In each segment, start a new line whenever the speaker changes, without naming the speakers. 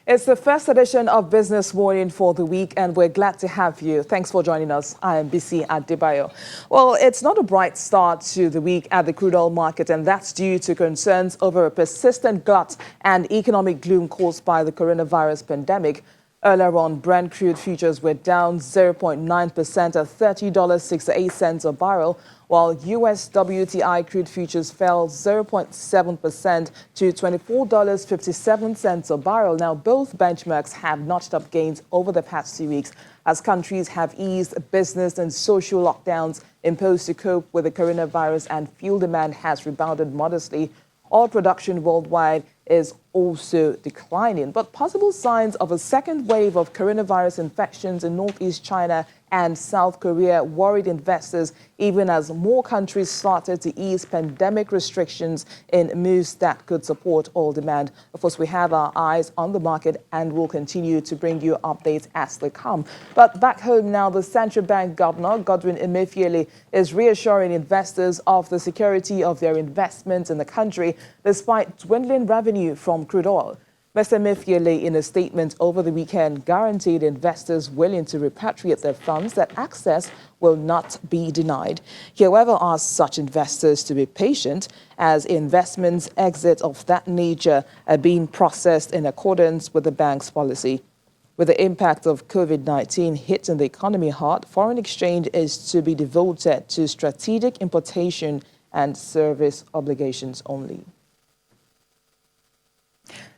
It's the first edition of Business Morning for the week, and we're glad to have you. Thanks for joining us. I am BC Adebayo. Well, it's not a bright start to the week at the crude oil market, and that's due to concerns over a persistent glut and economic gloom caused by the coronavirus pandemic. Earlier on, Brent crude futures were down 0.9% at $30.68 a barrel, while U.S. WTI crude futures fell 0.7% to $24.57 a barrel. Now, both benchmarks have notched up gains over the past 2 weeks as countries have eased business and social lockdowns imposed to cope with the coronavirus, and fuel demand has rebounded modestly. Oil production worldwide is also declining, but possible signs of a second wave of coronavirus infections in northeast China and South Korea worried investors, even as more countries started to ease pandemic restrictions in moves that could support oil demand. Of course, we have our eyes on the market and will continue to bring you updates as they come. But back home now, the central bank governor, Godwin Emefiele, is reassuring investors of the security of their investments in the country despite dwindling revenue from crude oil. Mr. Emefiele, in a statement over the weekend, guaranteed investors willing to repatriate their funds that access will not be denied. He, however, asked such investors to be patient as investments exit of that nature are being processed in accordance with the bank's policy. With the impact of COVID-19 hitting the economy hard, foreign exchange is to be devoted to strategic importation and service obligations only.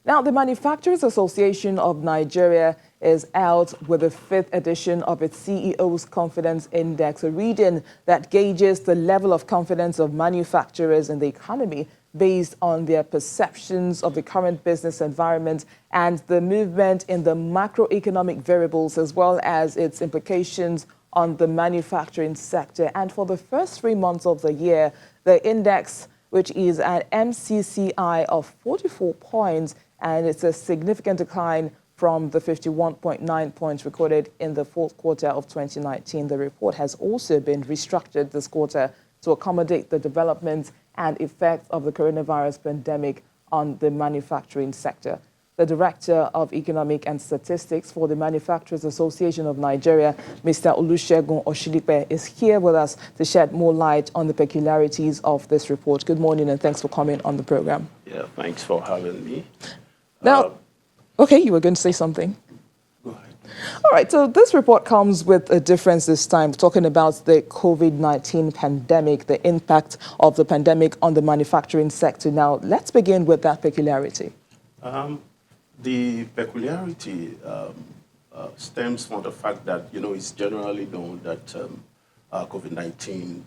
Now, the Manufacturers Association of Nigeria is out with the 5th edition of its CEO's Confidence Index, a reading that gauges the level of confidence of manufacturers in the economy based on their perceptions of the current business environment and the movement in the macroeconomic variables, as well as its implications on the manufacturing sector. And for the first 3 months of the year, the index, which is an MCCI of 44 points, and it's a significant decline from the 51.9 points recorded in the fourth quarter of 2019. The report has also been restructured this quarter to accommodate the developments and effects of the coronavirus pandemic on the manufacturing sector. The Director of Economic and Statistics for the Manufacturers Association of Nigeria, Mr. Olusegun Osidipe, is here with us to shed more light on the peculiarities of this report. Good morning, and thanks for coming on the program.
Yeah, thanks for having me.
Now, okay, you were going to say something.
Go ahead.
All right, so this report comes with a difference this time, talking about the COVID-19 pandemic, the impact of the pandemic on the manufacturing sector. Now, let's begin with that peculiarity.
The peculiarity stems from the fact that, it's generally known that COVID-19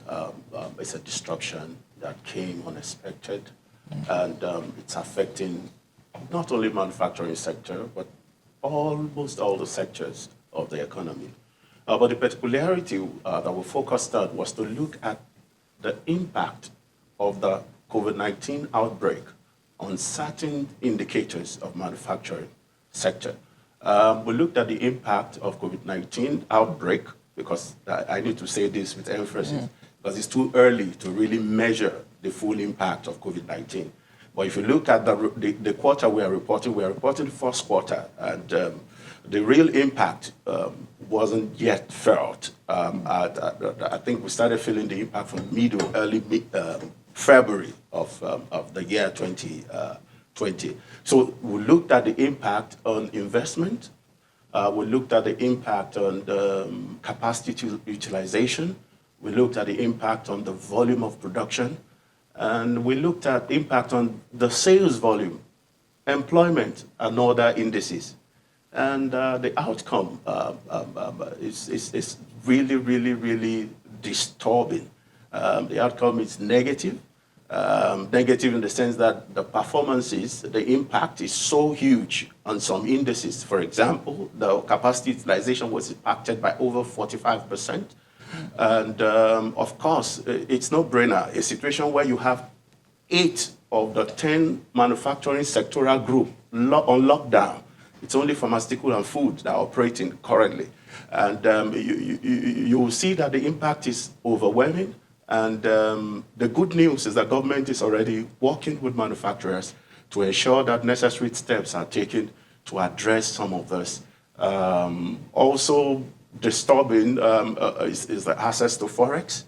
is a disruption that came unexpected, and it's affecting not only manufacturing sector, but almost all the sectors of the economy. But the particularity that we focused on was to look at the impact of the COVID-19 outbreak on certain indicators of manufacturing sector. We looked at the impact of COVID-19 outbreak, because I need to say this with emphasis, because it's too early to really measure the full impact of COVID-19. But if you look at the quarter we are reporting the first quarter, and the real impact wasn't yet felt. I think we started feeling the impact from early February of the year 2020. So we looked at the impact on investment. We looked at the impact on the capacity utilization. We looked at the impact on the volume of production. And we looked at impact on the sales volume, employment, and other indices. And the outcome is really, really, really disturbing. The outcome is negative. Negative in the sense that the performances, the impact is so huge on some indices. For example, the capacity utilization was impacted by over 45%. And of course, it's no brainer. A situation where you have 8 of the 10 manufacturing sectoral group on lockdown. It's only pharmaceutical and food that are operating currently. And you will see that the impact is overwhelming. And the good news is that government is already working with manufacturers to ensure that necessary steps are taken to address some of this. Also disturbing is the access to Forex.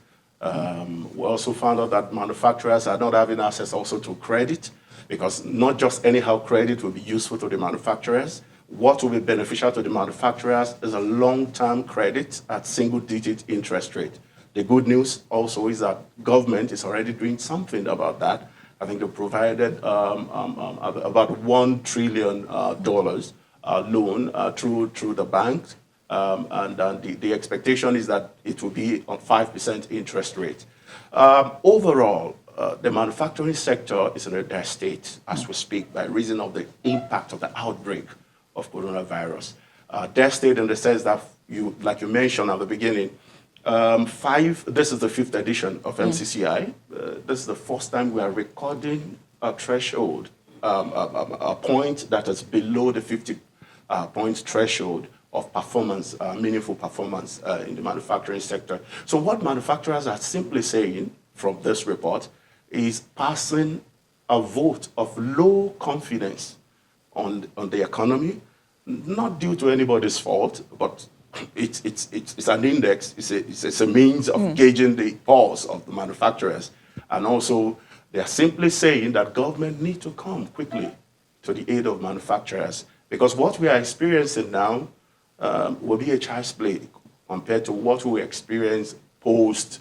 We also found out that manufacturers are not having access also to credit, because not just anyhow credit will be useful to the manufacturers. What will be beneficial to the manufacturers is a long-term credit at single-digit interest rate. The good news also is that government is already doing something about that. I think they provided about $1 trillion loan through the bank, and the expectation is that it will be on 5% interest rate. Overall, the manufacturing sector is in a dire state as we speak by reason of the impact of the outbreak of coronavirus. Dire state in the sense that, like you mentioned at the beginning, this is the 5th edition of MCCI. This is the first time we are recording a threshold, a point that is below the 50 point threshold of performance, meaningful performance in the manufacturing sector. So what manufacturers are simply saying from this report is passing a vote of low confidence on the economy, not due to anybody's fault, but it's an index, it's a means of gauging the pulse of the manufacturers. And also, they are simply saying that government need to come quickly to the aid of manufacturers, because what we are experiencing now will be a child's play compared to what we experienced post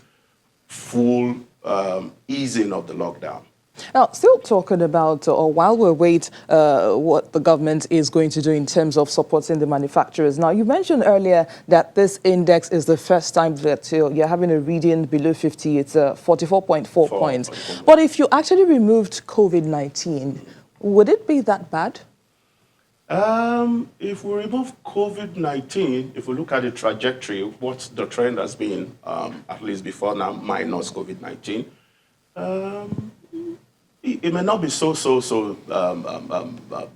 full easing of the lockdown.
Now, still talking about, or while we wait what the government is going to do in terms of supporting the manufacturers. Now, you mentioned earlier that this index is the first time that you're having a reading below 50. It's 44.4 points. But if you actually removed COVID-19, would it be that bad?
If we remove COVID-19, if we look at the trajectory, what the trend has been, at least before now, minus COVID-19, it may not be so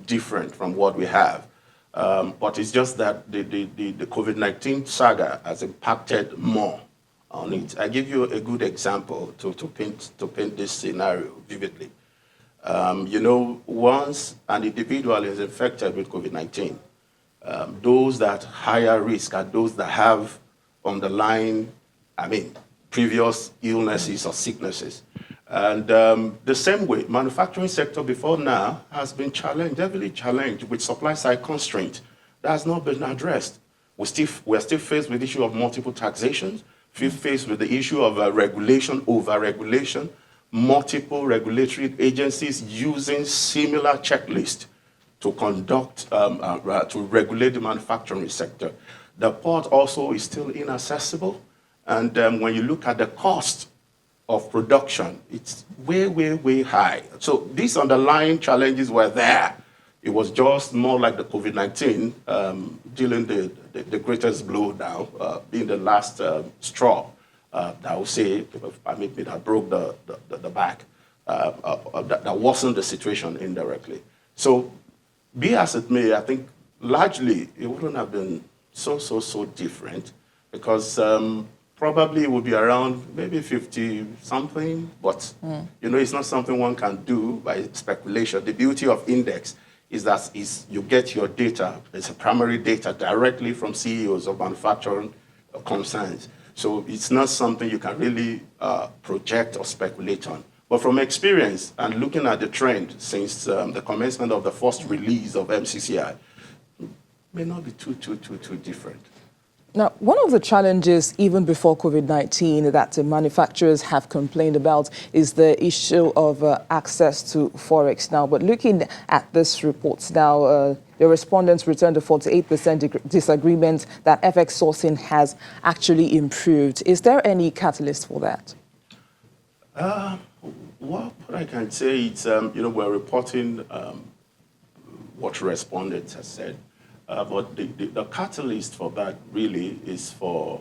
different from what we have, but it's just that the COVID-19 saga has impacted more on it. I give you a good example to paint this scenario vividly. Once an individual is infected with COVID-19, those that higher risk are those that have underlying, previous illnesses or sicknesses. And the same way, manufacturing sector before now has been heavily challenged with supply side constraint. That has not been addressed. We're still faced with the issue of multiple taxations, faced with the issue of over-regulation, multiple regulatory agencies using similar checklists to conduct, to regulate the manufacturing sector. The port also is still inaccessible. And when you look at the cost of production, it's way high. So these underlying challenges were there. It was just more like the COVID-19 dealing the greatest blow now, being the last straw. I would say, that broke the back. That wasn't the situation indirectly. So be as it may, I think largely it wouldn't have been so different, because probably it would be around maybe 50-something, but it's not something one can do by speculation. The beauty of index is that you get your data, it's a primary data directly from CEOs of manufacturing concerns. So it's not something you can really project or speculate on. But from experience and looking at the trend since the commencement of the first release of MCCI, may not be too different.
Now, one of the challenges, even before COVID-19, that the manufacturers have complained about is the issue of access to Forex now. But looking at this report now, the respondents returned a 48% disagreement that FX sourcing has actually improved. Is there any catalyst for that?
What I can say is, we're reporting what respondents have said. But the catalyst for that really is for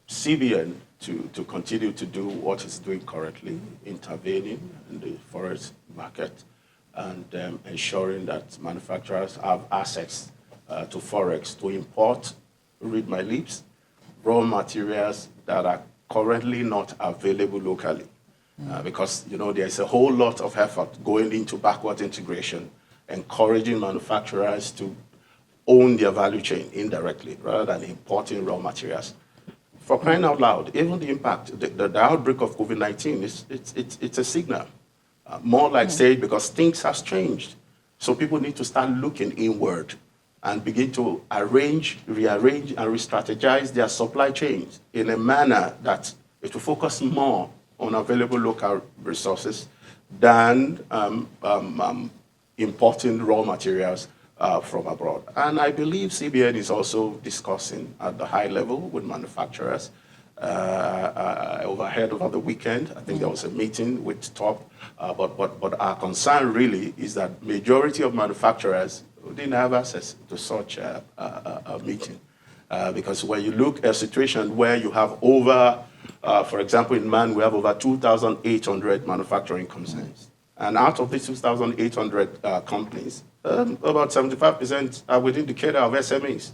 CBN to continue to do what it's doing currently, intervening in the forex market and ensuring that manufacturers have access to forex to import, read my lips, raw materials that are currently not available locally. Because there's a whole lot of effort going into backward integration. encouraging manufacturers to own their value chain indirectly rather than importing raw materials. For crying out loud, even the impact, the outbreak of COVID-19, it's a signal. More like say, because things has changed. So people need to start looking inward and begin to arrange, rearrange, and re-strategize their supply chains in a manner that it will focus more on available local resources than importing raw materials from abroad. And I believe CBN is also discussing at the high level with manufacturers. Overhead over the weekend, I think there was a meeting with top, but our concern really is that majority of manufacturers didn't have access to such a meeting. Because when you look at a situation where you have over, for example, in Man, we have over 2,800 manufacturing concerns. And out of these 2,800 companies, about 75% are within the cadre of SMEs.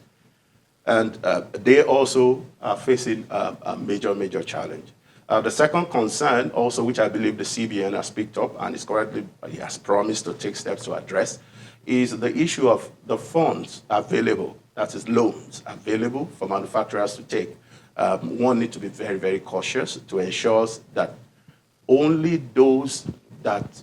And they also are facing a major challenge. The second concern also, which I believe the CBN has picked up and is currently, he has promised to take steps to address, is the issue of the funds available, that is loans available for manufacturers to take. One needs to be very cautious to ensure that only those that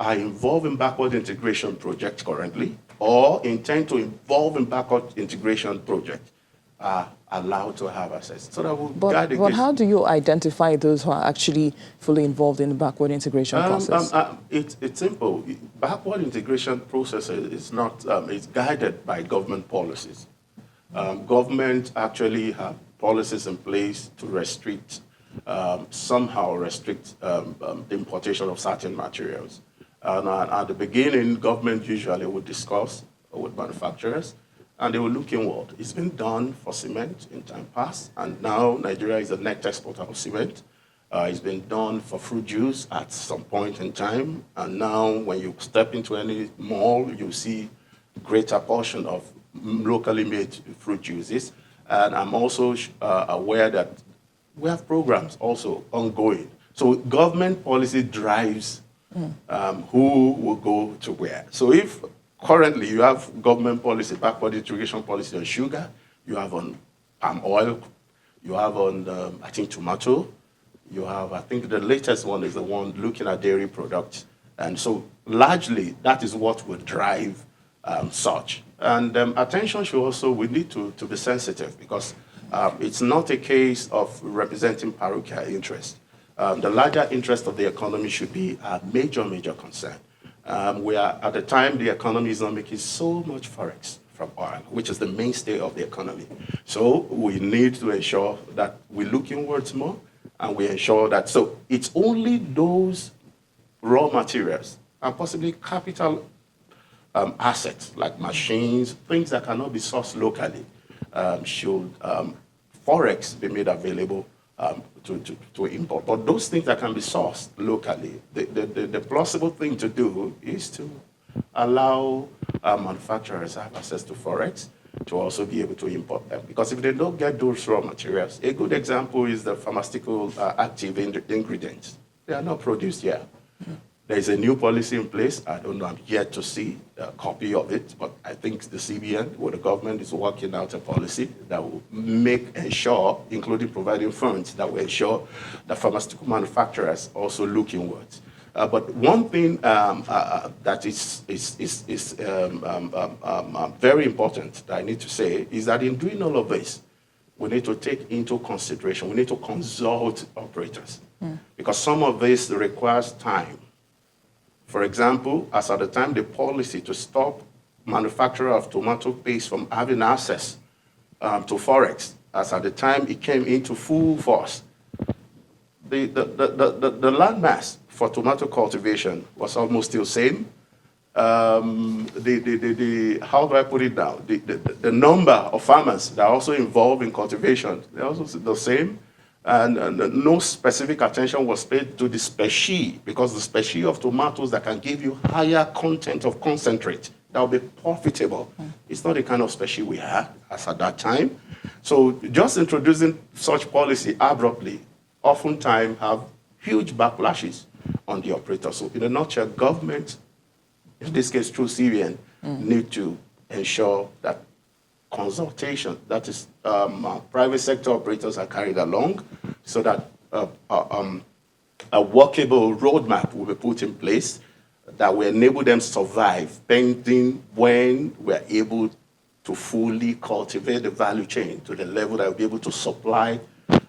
are involved in backward integration projects currently or intend to involve in backward integration projects are allowed to have access. So that will guide against.
But how do you identify those who are actually fully involved in the backward integration process?
It's simple. Backward integration process is not, it's guided by government policies. Government actually have policies in place to restrict, somehow restrict the importation of certain materials. And at the beginning, government usually would discuss with manufacturers, and they will look inward. It's been done for cement in time past, and now Nigeria is a net exporter of cement. It's been done for fruit juice at some point in time, and now when you step into any mall, you see greater portion of locally made fruit juices. And I'm also aware that we have programs also ongoing. So government policy drives who will go to where. So if currently you have government policy, backward integration policy on sugar, you have on palm oil, you have on, I think, tomato, you have, I think the latest one is the one looking at dairy products. And so largely that is what will drive such. And attention should also, we need to be sensitive because it's not a case of representing parochial interest. The larger interest of the economy should be a major concern. We are, at the time, the economy is not making so much forex from oil, which is the mainstay of the economy. So we need to ensure that we look inwards more and we ensure that, so it's only those raw materials and possibly capital assets like machines, things that cannot be sourced locally, should forex be made available to import. But those things that can be sourced locally, the plausible thing to do is to allow manufacturers have access to forex to also be able to import them. Because if they don't get those raw materials, a good example is the pharmaceutical active ingredients. They are not produced here. There is a new policy in place. I don't know, I'm yet to see a copy of it, but I think the CBN, or the government, is working out a policy that will ensure, including providing funds, that will ensure that pharmaceutical manufacturers also look inwards. But one thing that is very important that I need to say is that in doing all of this, we need to take into consideration, we need to consult operators, because some of this requires time. For example, as at the time the policy to stop manufacturer of tomato paste from having access to forex, as at the time it came into full force, the land mass for tomato cultivation was almost still same. How do I put it down? The number of farmers that are also involved in cultivation, they're also the same. And no specific attention was paid to the species, because the species of tomatoes that can give you higher content of concentrate, that will be profitable. It's not the kind of species we had as at that time. So just introducing such policy abruptly oftentimes have huge backlashes on the operator. So in a nutshell, government in this case through CBN, need to ensure that consultation, that is, private sector operators are carried along so that a workable roadmap will be put in place that will enable them to survive pending when we're able to fully cultivate the value chain to the level that will be able to supply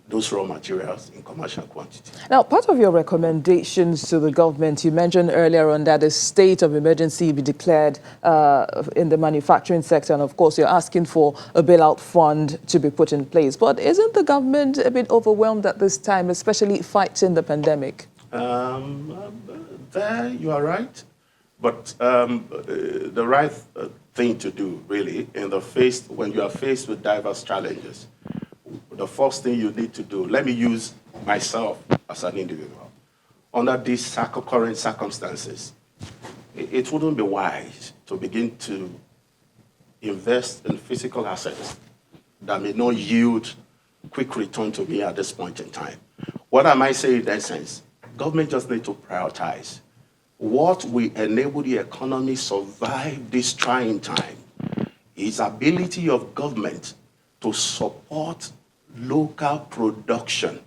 those raw materials in commercial quantity.
Now, part of your recommendations to the government, you mentioned earlier on that a state of emergency be declared in the manufacturing sector, and of course you're asking for a bailout fund to be put in place. But isn't the government a bit overwhelmed at this time, especially fighting the pandemic?
There you are right, but the right thing to do really when you are faced with diverse challenges, the first thing you need to do, let me use myself as an individual. Under these current circumstances, it wouldn't be wise to begin to invest in physical assets that may not yield quick return to me at this point in time. What am I saying in that sense? Government just need to prioritize what will enable the economy survive this trying time is ability of government to support local production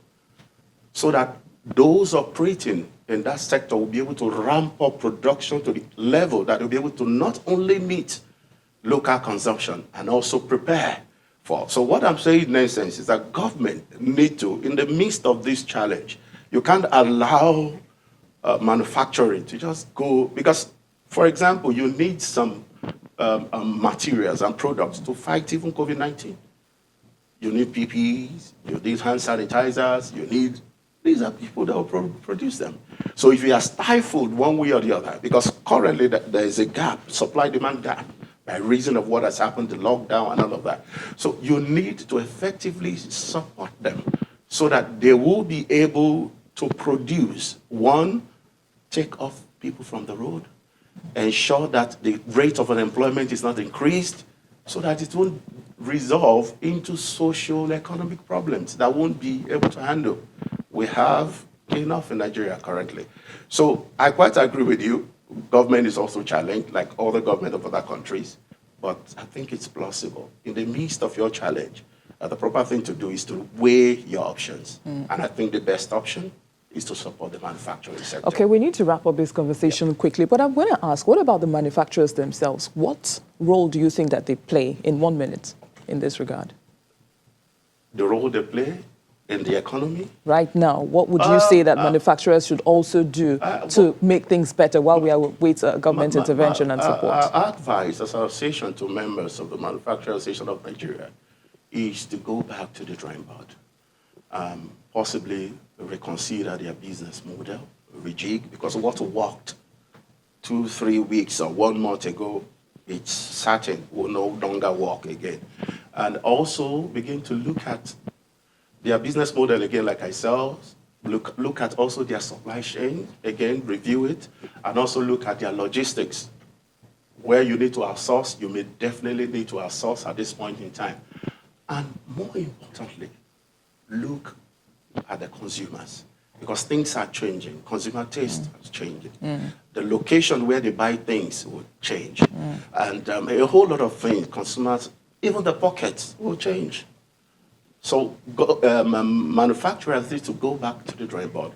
so that those operating in that sector will be able to ramp up production to the level that will be able to not only meet local consumption and also prepare for. So what I'm saying in essence is that government need to, in the midst of this challenge, you can't allow manufacturing to just go, because, for example, you need some materials and products to fight even COVID-19. You need PPEs, you need hand sanitizers, these are people that will produce them. So if you are stifled one way or the other, because currently there is a gap, supply-demand gap, by reason of what has happened, the lockdown and all of that. So you need to effectively support them so that they will be able to produce. One, take off people from the road, ensure that the rate of unemployment is not increased, so that it won't resolve into social economic problems that won't be able to handle. We have enough in Nigeria currently. So I quite agree with you. Government is also challenged, like all the government of other countries. But I think it's plausible. In the midst of your challenge, the proper thing to do is to weigh your options. And I think the best option is to support the manufacturing sector.
Okay, we need to wrap up this conversation quickly, but I'm going to ask, what about the manufacturers themselves? What role do you think that they play in 1 minute in this regard?
The role they play in the economy?
Right now, what would you say that manufacturers should also do to make things better while we await government intervention and support?
Our advice as an association to members of the Manufacturers Association of Nigeria is to go back to the drawing board. Possibly reconsider their business model, rejig, because what worked 2-3 weeks or 1 month ago, it's certain will no longer work again. And also begin to look at their business model again, like I said, look at also their supply chain, again, review it, and also look at their logistics. Where you need to outsource, you may definitely need to outsource at this point in time. And more importantly, look at the consumers, because things are changing. Consumer taste is changing. The location where they buy things will change. And a whole lot of things, consumers, even the pockets will change. So manufacturers need to go back to the drawing board,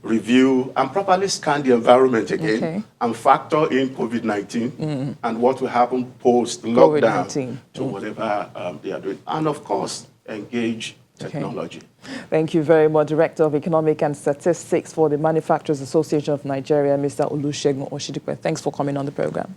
review and properly scan the environment again, and factor in COVID-19 and what will happen post-lockdown to whatever they are doing. And of course, engage technology.
Thank you very much, Director of Economic and Statistics for the Manufacturers Association of Nigeria, Mr. Olusegun Osidipe. Thanks for coming on the program.